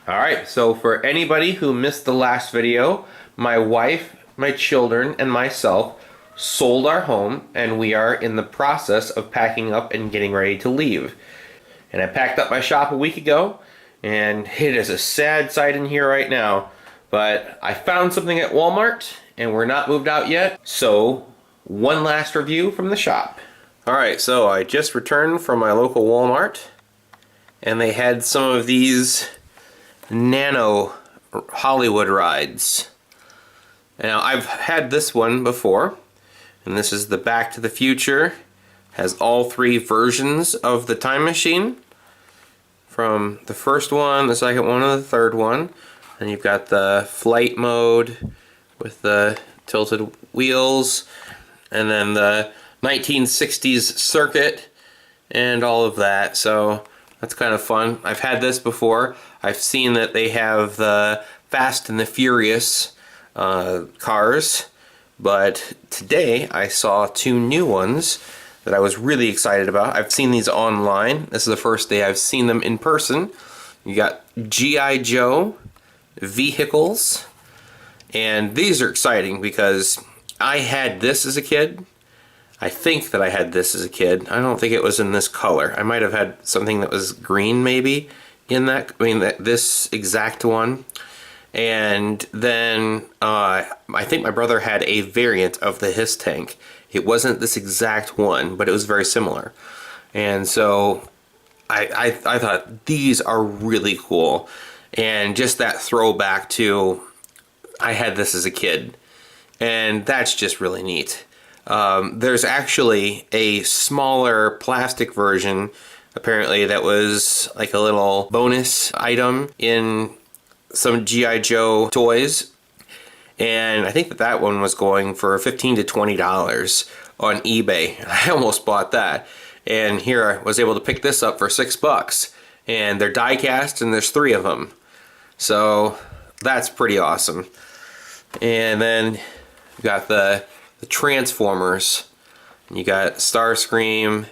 Alright, so for anybody who missed the last video, my wife, my children, and myself sold our home, and we are in the process of packing up and getting ready to leave. And I packed up my shop a week ago, and it is a sad sight in here right now. But I found something at Walmart, and we're not moved out yet, so one last review from the shop. Alright, so I just returned from my local Walmart, and they had some of these Nano Hollywood rides. Now I've had this one before, and this is the Back to the Future. Has all three versions of the time machine, from the first one, the second one, and the third one. And you've got the flight mode with the tilted wheels, and then the 1960s circuit and all of that. So that's kind of fun. I've had this before. I've seen that they have the Fast and the Furious cars, but today I saw two new ones that I was really excited about. I've seen these online. This is the first day I've seen them in person. You got G.I. Joe vehicles, and these are exciting because I had this as a kid. I think that I had this as a kid. I don't think it was in this color. I might have had something that was green maybe in that, this exact one. And then I think my brother had a variant of the Hiss tank. It wasn't this exact one, but it was very similar. And so I thought these are really cool. And just that throwback to, I had this as a kid. And that's just really neat. There's actually a smaller plastic version, apparently, that was like a little bonus item in some G.I. Joe toys. And I think that one was going for $15 to $20 on eBay. I almost bought that. And here I was able to pick this up for $6. And they're die cast, and there's 3 of them. So that's pretty awesome. And then you got the Transformers. You got Starscream,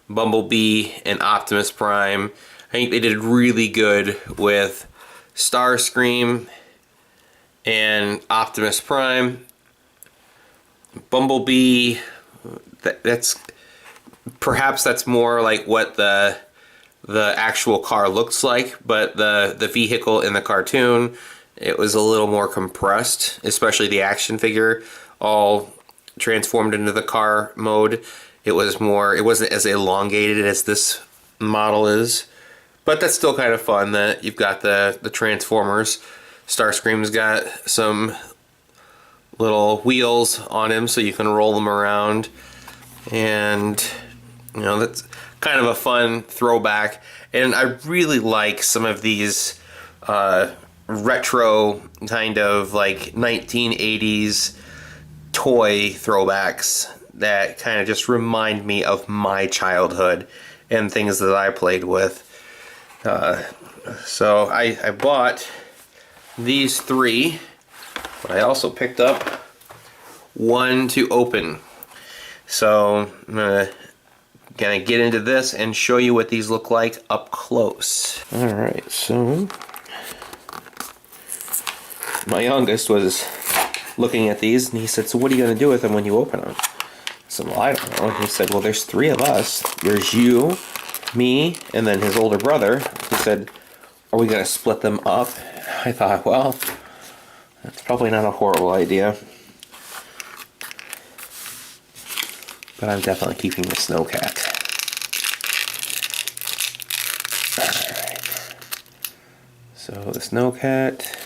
Bumblebee, and Optimus Prime. I think they did really good with Starscream and Optimus Prime. Bumblebee, that's more like what the actual car looks like, but the vehicle in the cartoon, it was a little more compressed, especially the action figure all transformed into the car mode. It wasn't as elongated as this model is, but that's still kind of fun that you've got the Transformers. Starscream's got some little wheels on him so you can roll them around, and that's kind of a fun throwback. And I really like some of these retro kind of like 1980s toy throwbacks that kind of just remind me of my childhood and things that I played with. So I bought these 3, but I also picked up one to open. So I'm gonna get into this and show you what these look like up close. Alright, so my youngest was looking at these, and he said, "So what are you going to do with them when you open them?" I said, "Well, I don't know." And he said, "Well, there's 3 of us. There's you, me, and then his older brother." He said, "Are we going to split them up?" I thought, well, that's probably not a horrible idea. But I'm definitely keeping the Snowcat. Alright. So the Snowcat,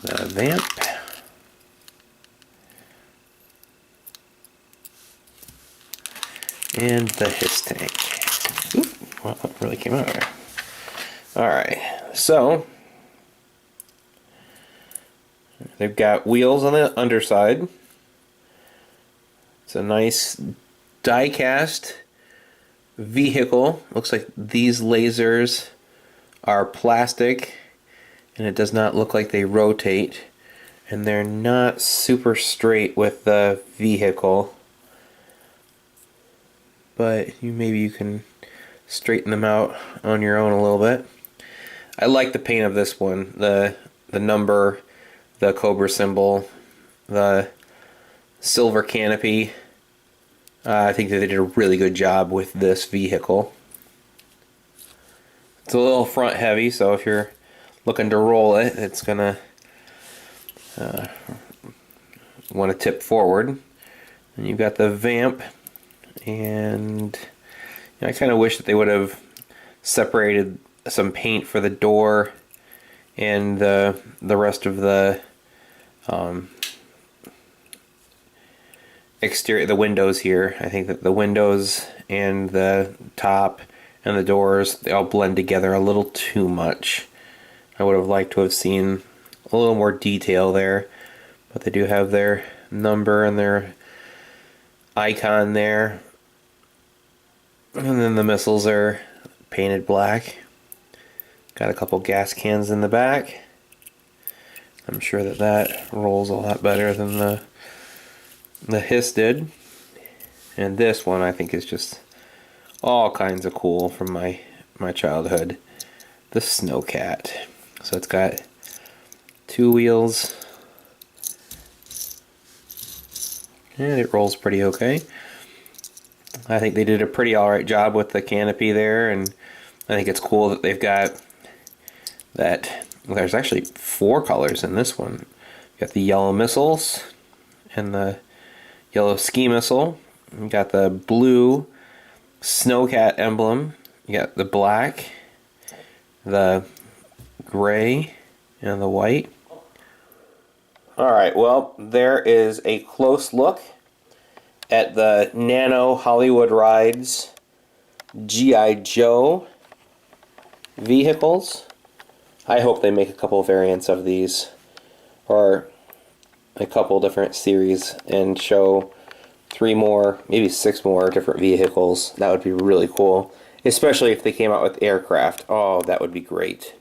the Vamp, and the Hiss tank. Oop, well, that really came out there. Alright, so they've got wheels on the underside. It's a nice die-cast vehicle. Looks like these lasers are plastic, and it does not look like they rotate, and they're not super straight with the vehicle, but maybe you can straighten them out on your own a little bit. I like the paint of this one. The number, the Cobra symbol, the silver canopy. I think that they did a really good job with this vehicle. It's a little front heavy, so if you're looking to roll it, it's gonna want to tip forward. And you've got the vamp, and I kind of wish that they would have separated some paint for the door and the rest of the exterior, the windows here. I think that the windows and the top and the doors, they all blend together a little too much. I would have liked to have seen a little more detail there, but they do have their number and their icon there. And then the missiles are painted black. Got a couple gas cans in the back. I'm sure that that rolls a lot better than the Hiss did. And this one I think is just all kinds of cool from my childhood. The Snowcat. So it's got two wheels. And it rolls pretty okay. I think they did a pretty alright job with the canopy there, and I think it's cool that they've got that. Well, there's actually 4 colors in this one. You got the yellow missiles and the yellow ski missile. You got the blue Snowcat emblem. You got the black, the gray, and the white. Alright, well, there is a close look at the Nano Hollywood Rides G.I. Joe vehicles. I hope they make a couple variants of these, or a couple different series, and show 3 more, maybe 6 more different vehicles. That would be really cool, especially if they came out with aircraft. Oh, that would be great.